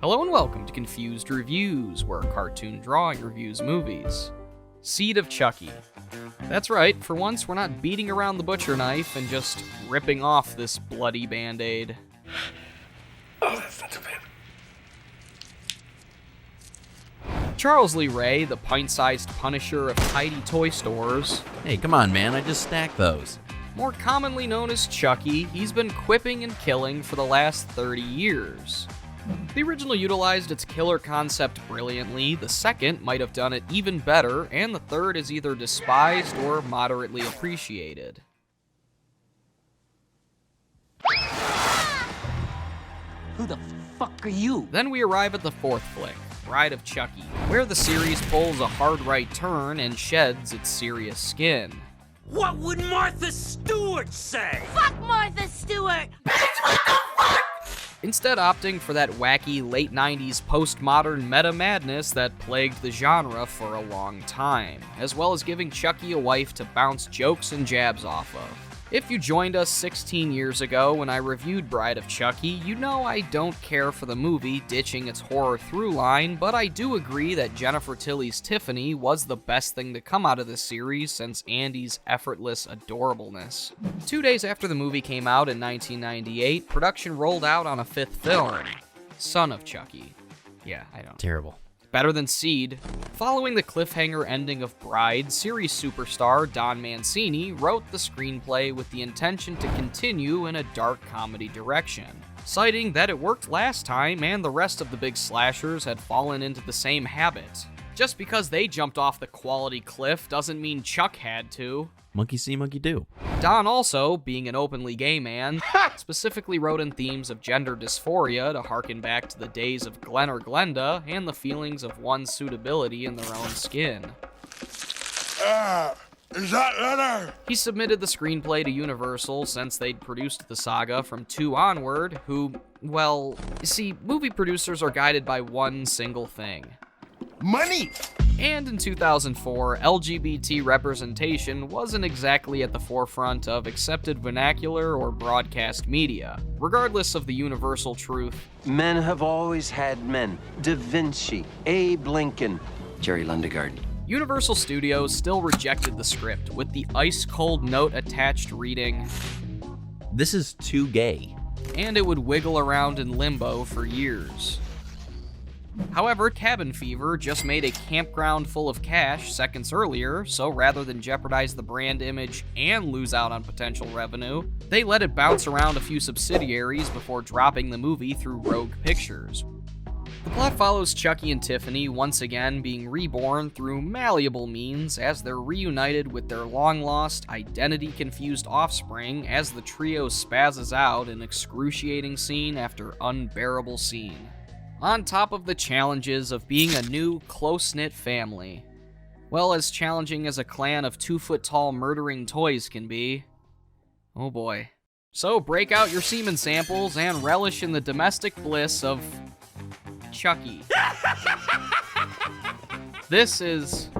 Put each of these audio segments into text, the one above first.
Hello and welcome to Confused Reviews, where cartoon drawing reviews movies. Seed of Chucky. That's right, for once we're not beating around the butcher knife and just ripping off this bloody band-aid. Oh, that's not too bad. Charles Lee Ray, the pint-sized punisher of tidy toy stores. Hey, come on, man, I just stacked those. More commonly known as Chucky, he's been quipping and killing for the last 30 years. The original utilized its killer concept brilliantly, the second might have done it even better, and the third is either despised or moderately appreciated. Who the fuck are you? Then we arrive at the fourth flick, Bride of Chucky, where the series pulls a hard right turn and sheds its serious skin. What would Martha Stewart say? Fuck Martha Stewart! Instead opting for that wacky late 90s postmodern meta madness that plagued the genre for a long time, as well as giving Chucky a wife to bounce jokes and jabs off of. If you joined us 16 years ago when I reviewed Bride of Chucky, you know I don't care for the movie ditching its horror through line, but I do agree that Jennifer Tilly's Tiffany was the best thing to come out of this series since Andy's effortless adorableness. 2 days after the movie came out in 1998, production rolled out on a fifth film, Son of Chucky. Yeah, I don't. Terrible. Better than Seed. Following the cliffhanger ending of Bride, series superstar Don Mancini wrote the screenplay with the intention to continue in a dark comedy direction, citing that it worked last time and the rest of the big slashers had fallen into the same habit. Just because they jumped off the quality cliff doesn't mean Chuck had to. Monkey see, monkey do. Don also, being an openly gay man, specifically wrote in themes of gender dysphoria to harken back to the days of Glen or Glenda and the feelings of one's suitability in their own skin. Is that letter? He submitted the screenplay to Universal since they'd produced the saga from 2 onward, who, well, you see, movie producers are guided by one single thing. Money! And in 2004, LGBT representation wasn't exactly at the forefront of accepted vernacular or broadcast media, regardless of the universal truth. Men have always had men. Da Vinci, Abe Lincoln, Jerry Lundegaard. Universal Studios still rejected the script, with the ice-cold note attached reading, This is too gay. and it would wiggle around in limbo for years. However, Cabin Fever just made a campground full of cash seconds earlier, so rather than jeopardize the brand image and lose out on potential revenue, they let it bounce around a few subsidiaries before dropping the movie through Rogue Pictures. The plot follows Chucky and Tiffany once again being reborn through malleable means as they're reunited with their long-lost, identity-confused offspring as the trio spazzes out in excruciating scene after unbearable scene. On top of the challenges of being a new, close-knit family. Well, as challenging as a clan of 2-foot-tall murdering toys can be. Oh boy. So break out your semen samples and relish in the domestic bliss of Chucky. This is...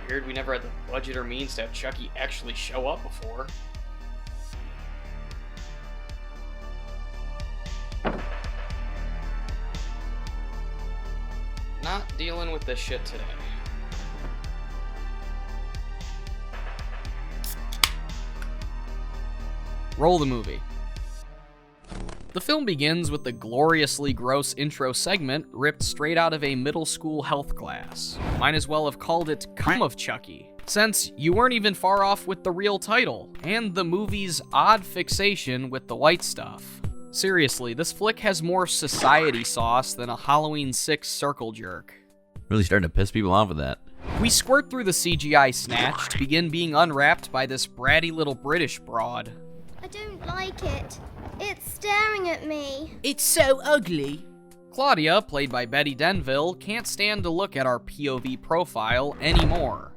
Weird, we never had the budget or means to have Chucky actually show up before. Not dealing with this shit today. Roll the movie. The film begins with the gloriously gross intro segment ripped straight out of a middle school health class. Might as well have called it Come of Chucky, since you weren't even far off with the real title, and the movie's odd fixation with the white stuff. Seriously, this flick has more society sauce than a Halloween 6 circle jerk. Really starting to piss people off with that. We squirt through the CGI snatch to begin being unwrapped by this bratty little British broad. I don't like it. It's staring at me. It's so ugly. Claudia, played by Betty Denville, can't stand to look at our POV profile anymore.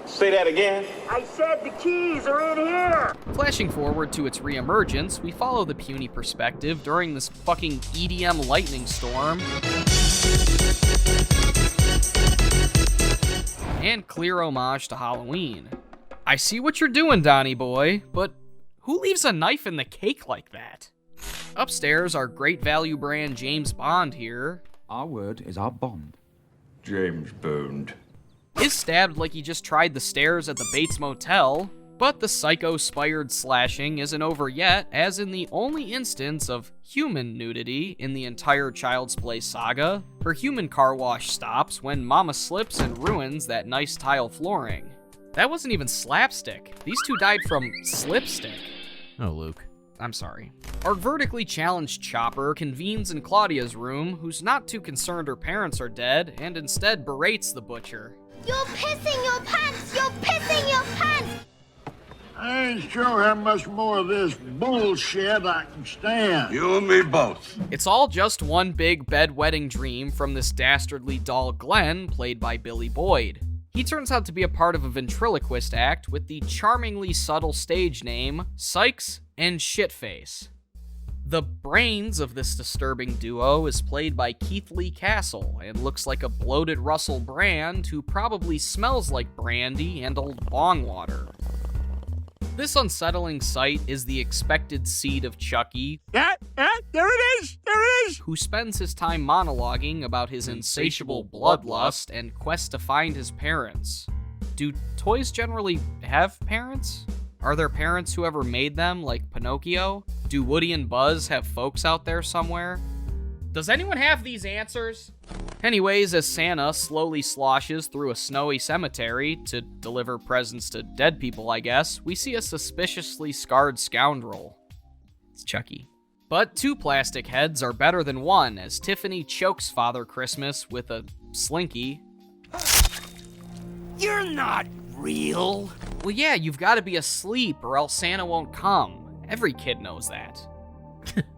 Say that again. I said the keys are in here! Flashing forward to its reemergence, we follow the puny perspective during this fucking EDM lightning storm. And clear homage to Halloween. I see what you're doing, Donnie boy, but who leaves a knife in the cake like that? Upstairs, our great value brand James Bond here. Our word is our bond. James Bond. Is stabbed like he just tried the stairs at the Bates Motel, but the psycho-spired slashing isn't over yet, as in the only instance of human nudity in the entire Child's Play saga, her human car wash stops when Mama slips and ruins that nice tile flooring. That wasn't even slapstick. These two died from slipstick. Oh, Luke. I'm sorry. Our vertically challenged Chopper convenes in Claudia's room, who's not too concerned her parents are dead, and instead berates the butcher. You're pissing your pants! You're pissing your pants! I ain't sure how much more of this bullshit I can stand. You and me both. It's all just one big bedwetting dream from this dastardly doll Glen, played by Billy Boyd. He turns out to be a part of a ventriloquist act with the charmingly subtle stage name, Sykes and Shitface. The brains of this disturbing duo is played by Keith Lee Castle and looks like a bloated Russell Brand who probably smells like brandy and old bong water. This unsettling sight is the expected seed of Chucky, There it is! who spends his time monologuing about his insatiable bloodlust and quest to find his parents. Do toys generally have parents? Are there parents who ever made them, like Pinocchio? Do Woody and Buzz have folks out there somewhere? Does anyone have these answers? Anyways, as Santa slowly sloshes through a snowy cemetery to deliver presents to dead people, I guess, we see a suspiciously scarred scoundrel. It's Chucky. But two plastic heads are better than one, as Tiffany chokes Father Christmas with a slinky. You're not real! Well, yeah, you've got to be asleep or else Santa won't come. Every kid knows that.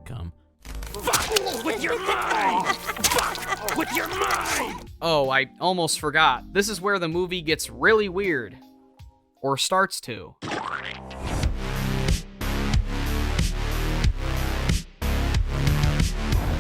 Come. Fuck with your mind! Fuck with your mind! Oh, I almost forgot. This is where the movie gets really weird. Or starts to.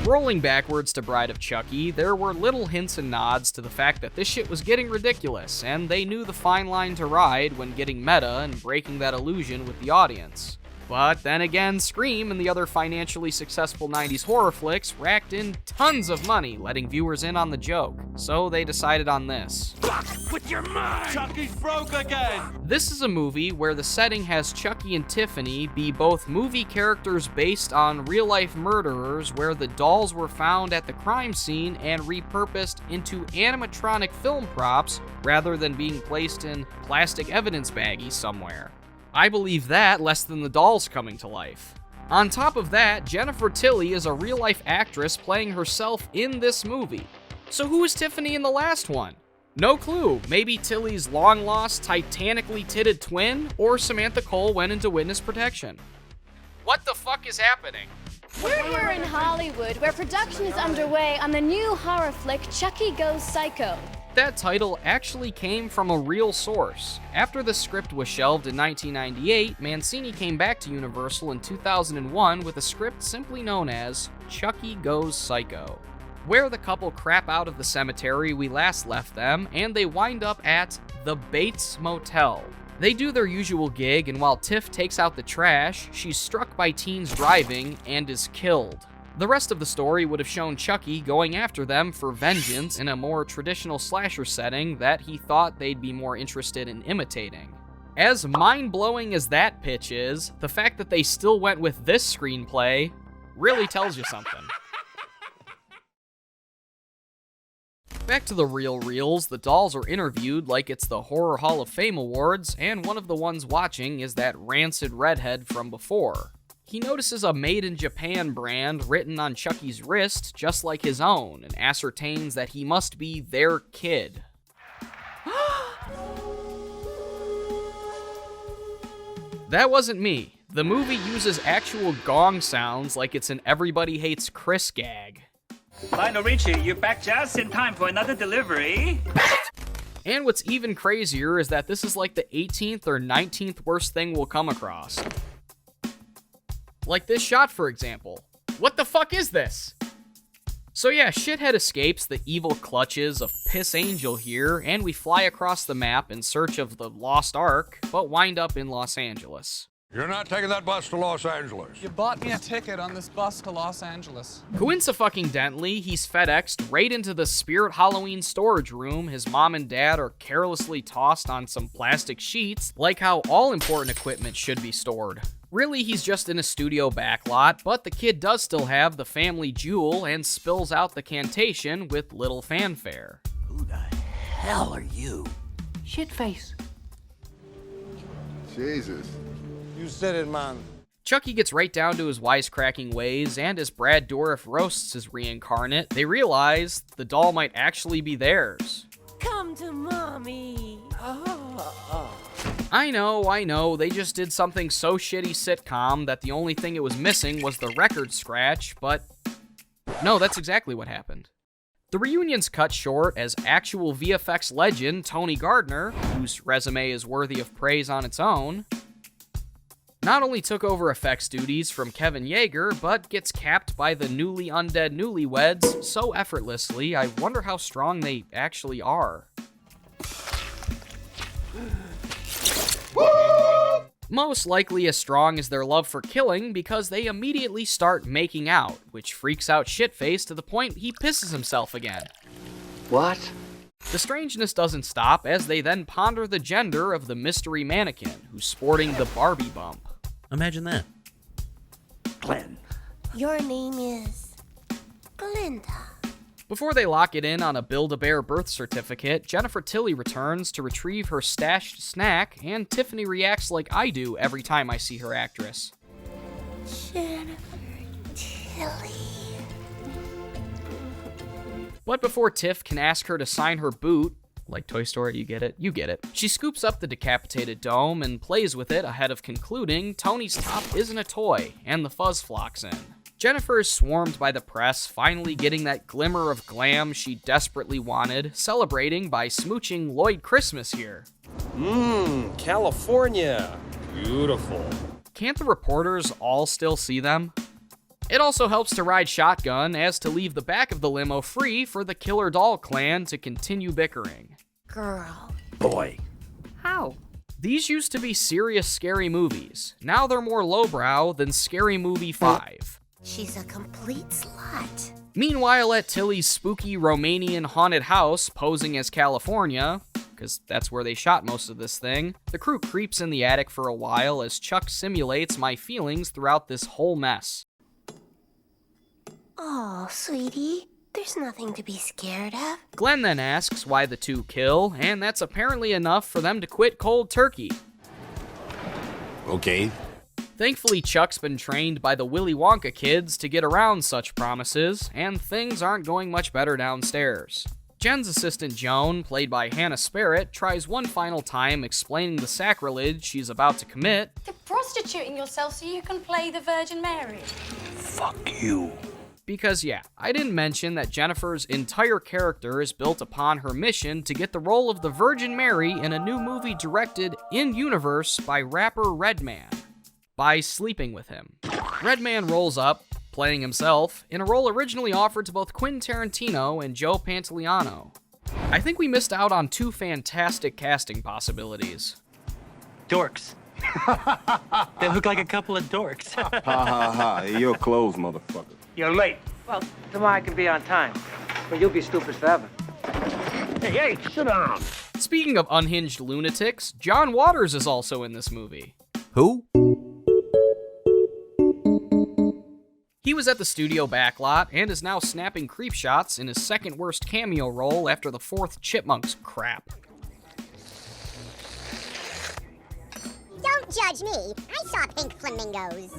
Rolling backwards to Bride of Chucky, there were little hints and nods to the fact that this shit was getting ridiculous, and they knew the fine line to ride when getting meta and breaking that illusion with the audience. But then again, Scream and the other financially successful 90s horror flicks racked in tons of money, letting viewers in on the joke, so they decided on this. Fuck with your mind! Chucky's broke again! This is a movie where the setting has Chucky and Tiffany be both movie characters based on real-life murderers where the dolls were found at the crime scene and repurposed into animatronic film props rather than being placed in plastic evidence baggies somewhere. I believe that less than the dolls coming to life. On top of that, Jennifer Tilly is a real-life actress playing herself in this movie. So who is Tiffany in the last one? No clue. Maybe Tilly's long-lost, titanically titted twin, or Samantha Cole went into witness protection. What the fuck is happening? We're here in Hollywood, where production is underway on the new horror flick Chucky Goes Psycho. That title actually came from a real source. After the script was shelved in 1998, Mancini came back to Universal in 2001 with a script simply known as Chucky Goes Psycho, where the couple crap out of the cemetery we last left them, and they wind up at the Bates Motel. They do their usual gig, and while Tiff takes out the trash, she's struck by teens driving and is killed. The rest of the story would have shown Chucky going after them for vengeance in a more traditional slasher setting that he thought they'd be more interested in imitating. As mind-blowing as that pitch is, the fact that they still went with this screenplay Really tells you something. Back to the real reels, the dolls are interviewed like it's the Horror Hall of Fame Awards, and one of the ones watching is that rancid redhead from before. He notices a Made in Japan brand written on Chucky's wrist just like his own, and ascertains that he must be their kid. That wasn't me. The movie uses actual gong sounds like it's an Everybody Hates Chris gag. Lionel Richie, you're back just in time for another delivery. And what's even crazier is that this is like the 18th or 19th worst thing we'll come across. Like this shot, for example. What the fuck is this? So yeah, Shithead escapes the evil clutches of Piss Angel here, and we fly across the map in search of the Lost Ark, but wind up in Los Angeles. You're not taking that bus to Los Angeles. You bought me a ticket on this bus to Los Angeles. Coincidentally, he's FedExed right into the Spearritt Halloween storage room his mom and dad are carelessly tossed on some plastic sheets, like how all important equipment should be stored. Really, he's just in a studio backlot, but the kid does still have the family jewel and spills out the cantation with little fanfare. Who the hell are you? Shitface. Jesus. You said it, man. Chucky gets right down to his wisecracking ways, and as Brad Dourif roasts his reincarnate, they realize the doll might actually be theirs. Come to mommy. I know, they just did something so shitty sitcom that the only thing it was missing was the record scratch, but no, that's exactly what happened. The reunion's cut short as actual VFX legend Tony Gardner, whose resume is worthy of praise on its own, not only took over effects duties from Kevin Yeager, but gets capped by the newly undead newlyweds so effortlessly, I wonder how strong they actually are. Most likely as strong as their love for killing, because they immediately start making out, which freaks out Shitface to the point he pisses himself again. What? The strangeness doesn't stop as they then ponder the gender of the mystery mannequin who's sporting the Barbie bump. Imagine that. Glen. Your name is Glinda. Before they lock it in on a Build-A-Bear birth certificate, Jennifer Tilly returns to retrieve her stashed snack, and Tiffany reacts like I do every time I see her actress. Jennifer Tilly. But before Tiff can ask her to sign her boot, like Toy Story, you get it? You get it. She scoops up the decapitated dome and plays with it ahead of concluding Tony's top isn't a toy, and the fuzz flocks in. Jennifer is swarmed by the press, finally getting that glimmer of glam she desperately wanted, celebrating by smooching Lloyd Christmas here. California. Beautiful. Can't the reporters all still see them? It also helps to ride shotgun as to leave the back of the limo free for the Killer Doll clan to continue bickering. Girl. Boy. How? These used to be serious scary movies. Now they're more lowbrow than Scary Movie 5. She's a complete slut. Meanwhile, at Tilly's spooky Romanian haunted house posing as California, because that's where they shot most of this thing, the crew creeps in the attic for a while as Chuck simulates my feelings throughout this whole mess. Oh, sweetie, there's nothing to be scared of. Glen then asks why the two kill, and that's apparently enough for them to quit cold turkey. Okay. Thankfully, Chuck's been trained by the Willy Wonka kids to get around such promises, and things aren't going much better downstairs. Jen's assistant Joan, played by Hannah Spearritt, tries one final time explaining the sacrilege she's about to commit. You're prostituting yourself so you can play the Virgin Mary. Fuck you. Because yeah, I didn't mention that Jennifer's entire character is built upon her mission to get the role of the Virgin Mary in a new movie directed in-universe by rapper Redman, by sleeping with him. Redman rolls up, playing himself, in a role originally offered to both Quentin Tarantino and Joe Pantoliano. I think we missed out on two fantastic casting possibilities. Dorks. They look like a couple of dorks. Ha ha ha. You're closed, motherfucker. You're late. Well, tomorrow I can be on time, but you'll be stupid forever. Hey, sit down. Speaking of unhinged lunatics, John Waters is also in this movie. Who? He was at the studio backlot and is now snapping creep shots in his second worst cameo role after the fourth Chipmunks crap. Don't judge me. I saw pink flamingos.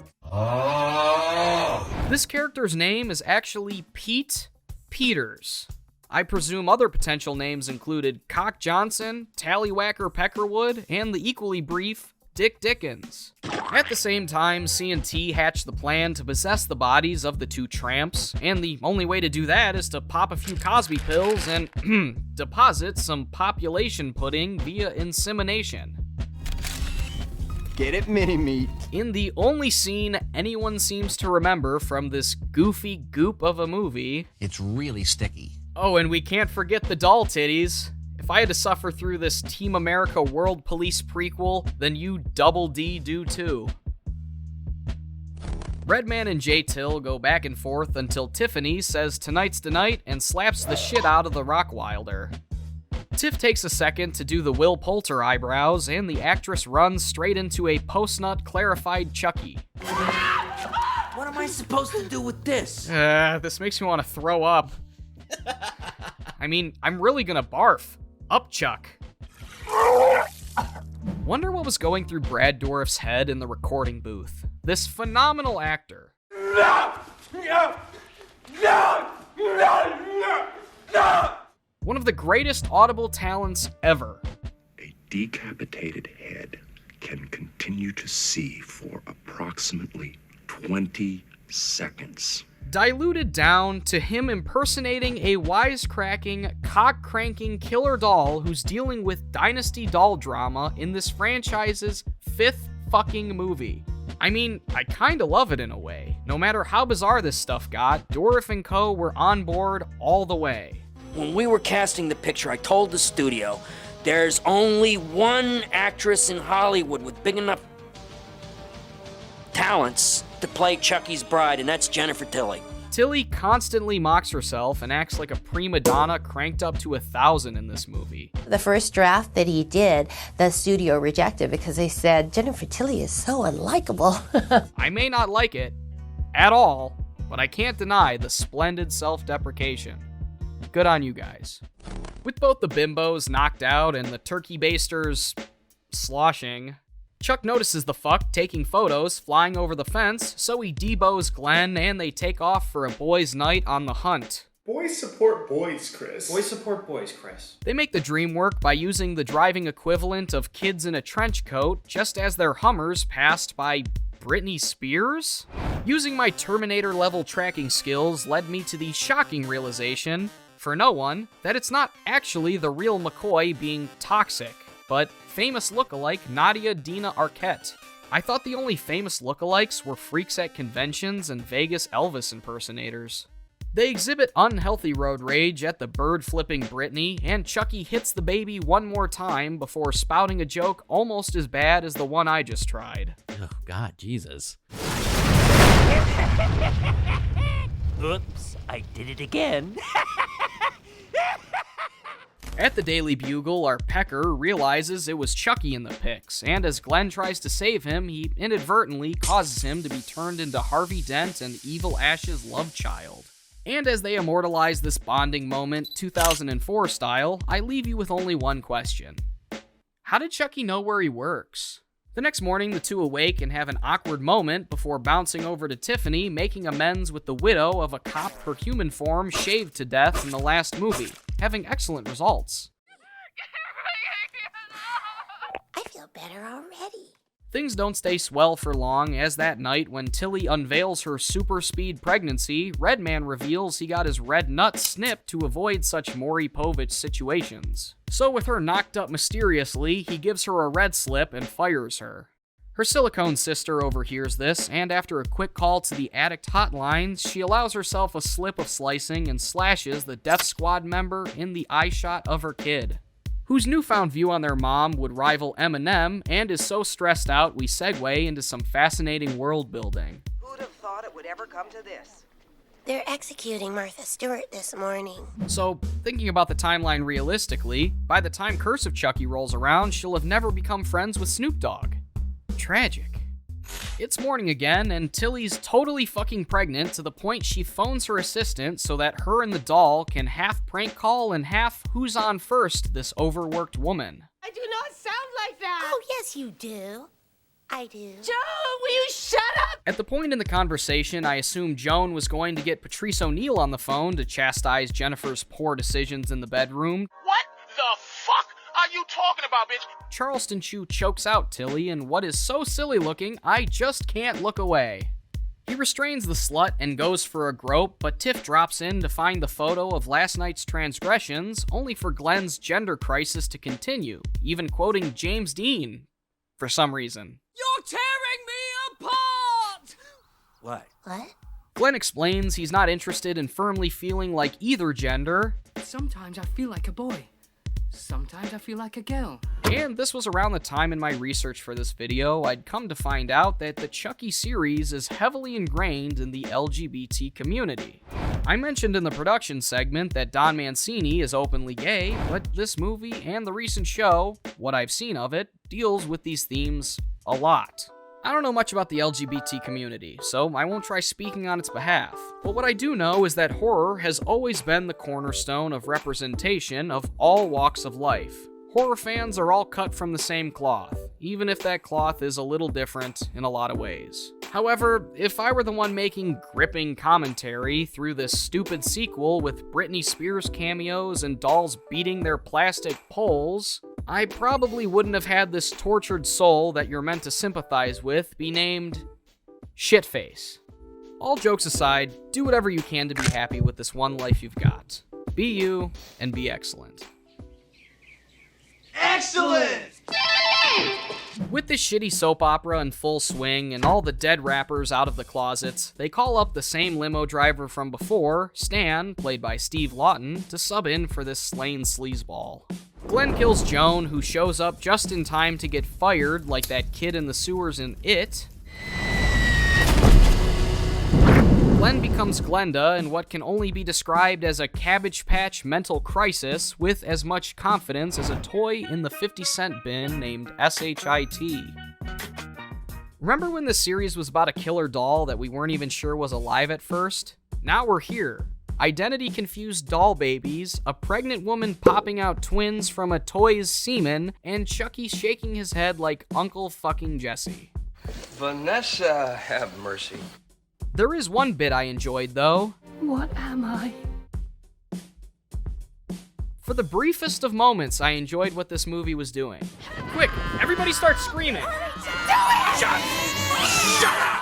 This character's name is actually Pete Peters. I presume other potential names included Cock Johnson, Tallywhacker Peckerwood, and the equally brief Dick Dickens. At the same time, C&T hatched the plan to possess the bodies of the two tramps, and the only way to do that is to pop a few Cosby pills and deposit some population pudding via insemination. Get it, Mini-Meat. In the only scene anyone seems to remember from this goofy goop of a movie... It's really sticky. Oh, and we can't forget the doll titties. If I had to suffer through this Team America World Police prequel, then you Double D do too. Redman and J. Till go back and forth until Tiffany says tonight's the night and slaps the shit out of the Rockwilder. Tiff takes a second to do the Will Poulter eyebrows, and the actress runs straight into a post-nut clarified Chucky. What am I supposed to do with this? This makes me want to throw up. I mean, I'm really gonna barf. Up, Chuck. Wonder what was going through Brad Dourif's head in the recording booth. This phenomenal actor. One of the greatest audible talents ever. A decapitated head can continue to see for approximately 20 seconds. Diluted down to him impersonating a wisecracking, cock-cranking killer doll who's dealing with dynasty doll drama in this franchise's 5th fucking movie. I mean, I kinda love it in a way. No matter how bizarre this stuff got, Dourif and co. were on board all the way. When we were casting the picture, I told the studio, there's only one actress in Hollywood with big enough talents to play Chucky's bride, and that's Jennifer Tilly. Tilly constantly mocks herself and acts like a prima donna cranked up to 1,000 in this movie. The first draft that he did, the studio rejected because they said, Jennifer Tilly is so unlikable. I may not like it at all, but I can't deny the splendid self-deprecation. Good on you guys. With both the bimbos knocked out and the turkey basters sloshing, Chuck notices the fuck taking photos flying over the fence, so he debows Glen and they take off for a boys' night on the hunt. Boys support boys, Chris. Boys support boys, Chris. They make the dream work by using the driving equivalent of kids in a trench coat just as their Hummers passed by Britney Spears? Using my Terminator-level tracking skills led me to the shocking realization, for no one, that it's not actually the real McCoy being toxic, but famous lookalike Nadia Dina Arquette. I thought the only famous lookalikes were freaks at conventions and Vegas Elvis impersonators. They exhibit unhealthy road rage at the bird-flipping Britney, and Chucky hits the baby one more time before spouting a joke almost as bad as the one I just tried. Oh, God, Jesus. Oops, I did it again. At the Daily Bugle, our Pecker realizes it was Chucky in the pics, and as Glen tries to save him, he inadvertently causes him to be turned into Harvey Dent and Evil Ash's love child. And as they immortalize this bonding moment, 2004 style, I leave you with only one question. How did Chucky know where he works? The next morning, the two awake and have an awkward moment before bouncing over to Tiffany, making amends with the widow of a cop her human form shaved to death in the last movie, having excellent results. I feel better already. Things don't stay swell for long, as that night when Tilly unveils her super speed pregnancy, Redman reveals he got his red nut snipped to avoid such Maury Povich situations. So with her knocked up mysteriously, he gives her a red slip and fires her. Her silicone sister overhears this, and after a quick call to the addict hotline, she allows herself a slip of slicing and slashes the Death Squad member in the eye shot of her kid, whose newfound view on their mom would rival Eminem, and is so stressed out we segue into some fascinating world building. Who'd have thought it would ever come to this? They're executing Martha Stewart this morning. So, thinking about the timeline realistically, by the time Curse of Chucky rolls around, she'll have never become friends with Snoop Dogg. Tragic. It's morning again, and Tilly's totally fucking pregnant to the point she phones her assistant so that her and the doll can half prank call and half who's on first this overworked woman. I do not sound like that! Oh, yes, you do. I do. Joan, will you shut up? At the point in the conversation, I assumed Joan was going to get Patrice O'Neal on the phone to chastise Jennifer's poor decisions in the bedroom. What the fuck are you talking about, bitch? Charleston Chew chokes out Tilly in what is so silly looking, I just can't look away. He restrains the slut and goes for a grope, but Tiff drops in to find the photo of last night's transgressions, only for Glen's gender crisis to continue, even quoting James Dean for some reason. You're tearing me apart! What? Glen explains he's not interested in firmly feeling like either gender. Sometimes I feel like a boy. Sometimes I feel like a girl. And this was around the time in my research for this video I'd come to find out that the Chucky series is heavily ingrained in the LGBT community. I mentioned in the production segment that Don Mancini is openly gay, but this movie and the recent show, what I've seen of it, deals with these themes a lot. I don't know much about the LGBT community, so I won't try speaking on its behalf. But what I do know is that horror has always been the cornerstone of representation of all walks of life. Horror fans are all cut from the same cloth, even if that cloth is a little different in a lot of ways. However, if I were the one making gripping commentary through this stupid sequel with Britney Spears cameos and dolls beating their plastic poles, I probably wouldn't have had this tortured soul that you're meant to sympathize with be named Shitface. All jokes aside, do whatever you can to be happy with this one life you've got. Be you, and be excellent. Excellent! With this shitty soap opera in full swing and all the dead rappers out of the closets, they call up the same limo driver from before, Stan, played by Steve Lawton, to sub in for this slain sleazeball. Glen kills Joan, who shows up just in time to get fired like that kid in the sewers in It. Glen becomes Glenda in what can only be described as a Cabbage Patch mental crisis with as much confidence as a toy in the 50-cent bin named SHIT. Remember when the series was about a killer doll that we weren't even sure was alive at first? Now we're here. Identity-confused doll babies, a pregnant woman popping out twins from a toy's semen, and Chucky shaking his head like Uncle fucking Jesse. Vanessa, have mercy. There is one bit I enjoyed, though. What am I? For the briefest of moments, I enjoyed what this movie was doing. Quick, everybody start screaming! Shut up!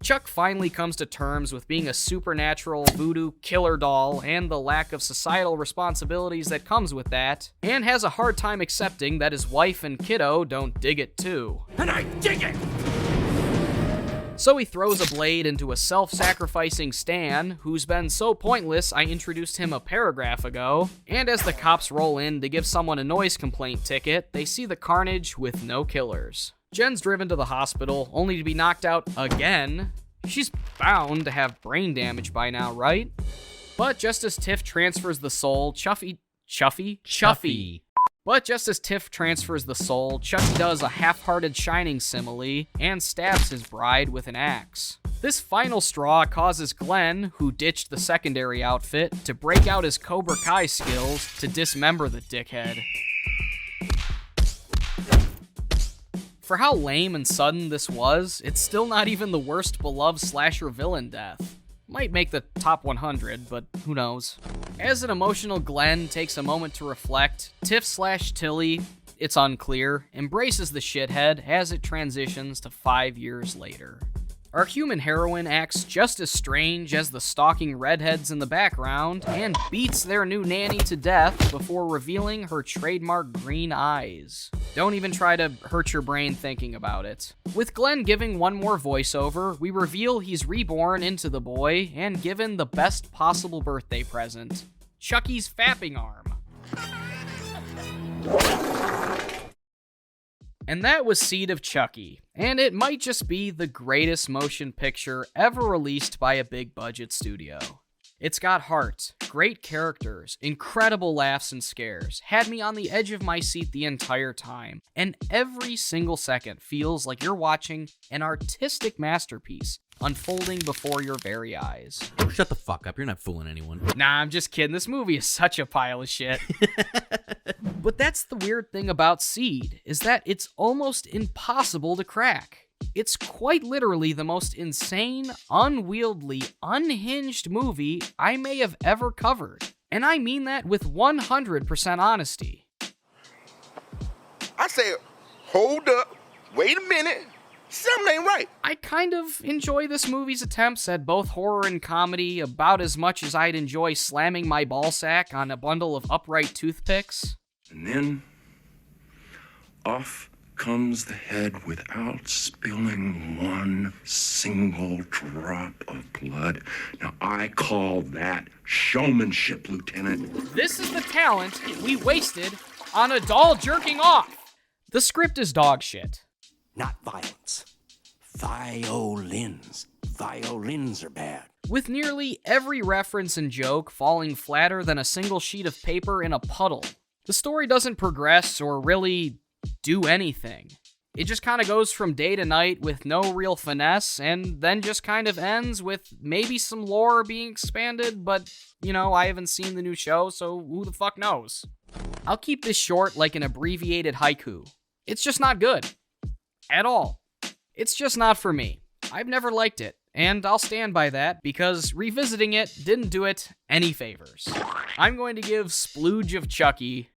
Chuck finally comes to terms with being a supernatural voodoo killer doll and the lack of societal responsibilities that comes with that, and has a hard time accepting that his wife and kiddo don't dig it too. And I dig it! So he throws a blade into a self-sacrificing Stan, who's been so pointless I introduced him a paragraph ago, and as the cops roll in to give someone a noise complaint ticket, they see the carnage with no killers. Jen's driven to the hospital, only to be knocked out again. She's bound to have brain damage by now, right? But just as Tiff transfers the soul, Chuffy. But just as Tiff transfers the soul, Chucky does a half-hearted Shining simile and stabs his bride with an axe. This final straw causes Glen, who ditched the secondary outfit, to break out his Cobra Kai skills to dismember the dickhead. For how lame and sudden this was, it's still not even the worst beloved slasher villain death. Might make the top 100, but who knows. As an emotional Glen takes a moment to reflect, Tiff/Tilly, it's unclear, embraces the shithead as it transitions to 5 years later. Our human heroine acts just as strange as the stalking redheads in the background and beats their new nanny to death before revealing her trademark green eyes. Don't even try to hurt your brain thinking about it. With Glen giving one more voiceover, we reveal he's reborn into the boy and given the best possible birthday present: Chucky's fapping arm. And that was SeedofChucky, and it might just be the greatest motion picture ever released by a big budget studio. It's got heart, great characters, incredible laughs and scares, had me on the edge of my seat the entire time, and every single second feels like you're watching an artistic masterpiece unfolding before your very eyes. Oh, shut the fuck up. You're not fooling anyone. Nah, I'm just kidding. This movie is such a pile of shit. But that's the weird thing about Seed, is that it's almost impossible to crack. It's quite literally the most insane, unwieldy, unhinged movie I may have ever covered. And I mean that with 100% honesty. I say, hold up, wait a minute, something ain't right. I kind of enjoy this movie's attempts at both horror and comedy about as much as I'd enjoy slamming my ballsack on a bundle of upright toothpicks. And then, off comes the head without spilling one single drop of blood. Now, I call that showmanship, Lieutenant. This is the talent we wasted on a doll jerking off. The script is dog shit. Not violence. Violins. Violins are bad. With nearly every reference and joke falling flatter than a single sheet of paper in a puddle. The story doesn't progress or really do anything. It just kind of goes from day to night with no real finesse, and then just kind of ends with maybe some lore being expanded, but, you know, I haven't seen the new show, so who the fuck knows? I'll keep this short like an abbreviated haiku. It's just not good. At all. It's just not for me. I've never liked it, and I'll stand by that, because revisiting it didn't do it any favors. I'm going to give Splooge of Chucky.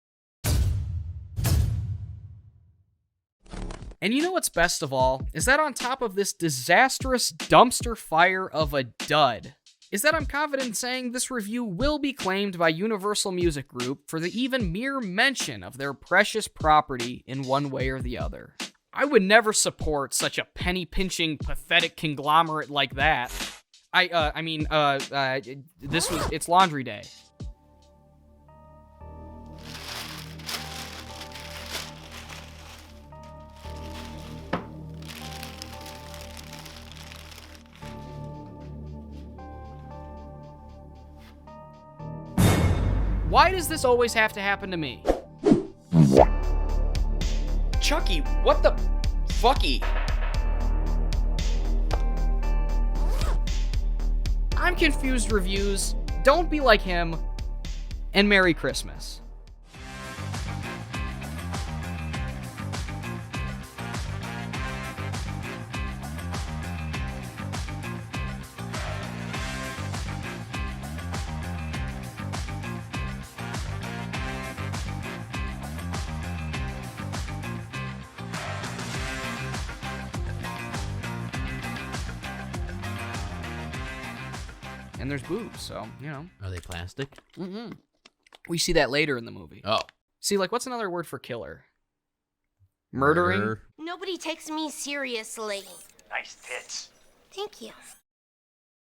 And you know what's best of all, is that on top of this disastrous dumpster fire of a dud, is that I'm confident in saying this review will be claimed by Universal Music Group for the even mere mention of their precious property in one way or the other. I would never support such a penny-pinching, pathetic conglomerate like that. It's Laundry Day. Why does this always have to happen to me? Chucky, what the fucky? I'm Confused Reviews. Don't be like him. And Merry Christmas. And there's boobs, so, you know. Are they plastic? Mm-hmm. We see that later in the movie. Oh. See, like, what's another word for killer? Murdering? Nobody takes me seriously. Nice tits. Thank you.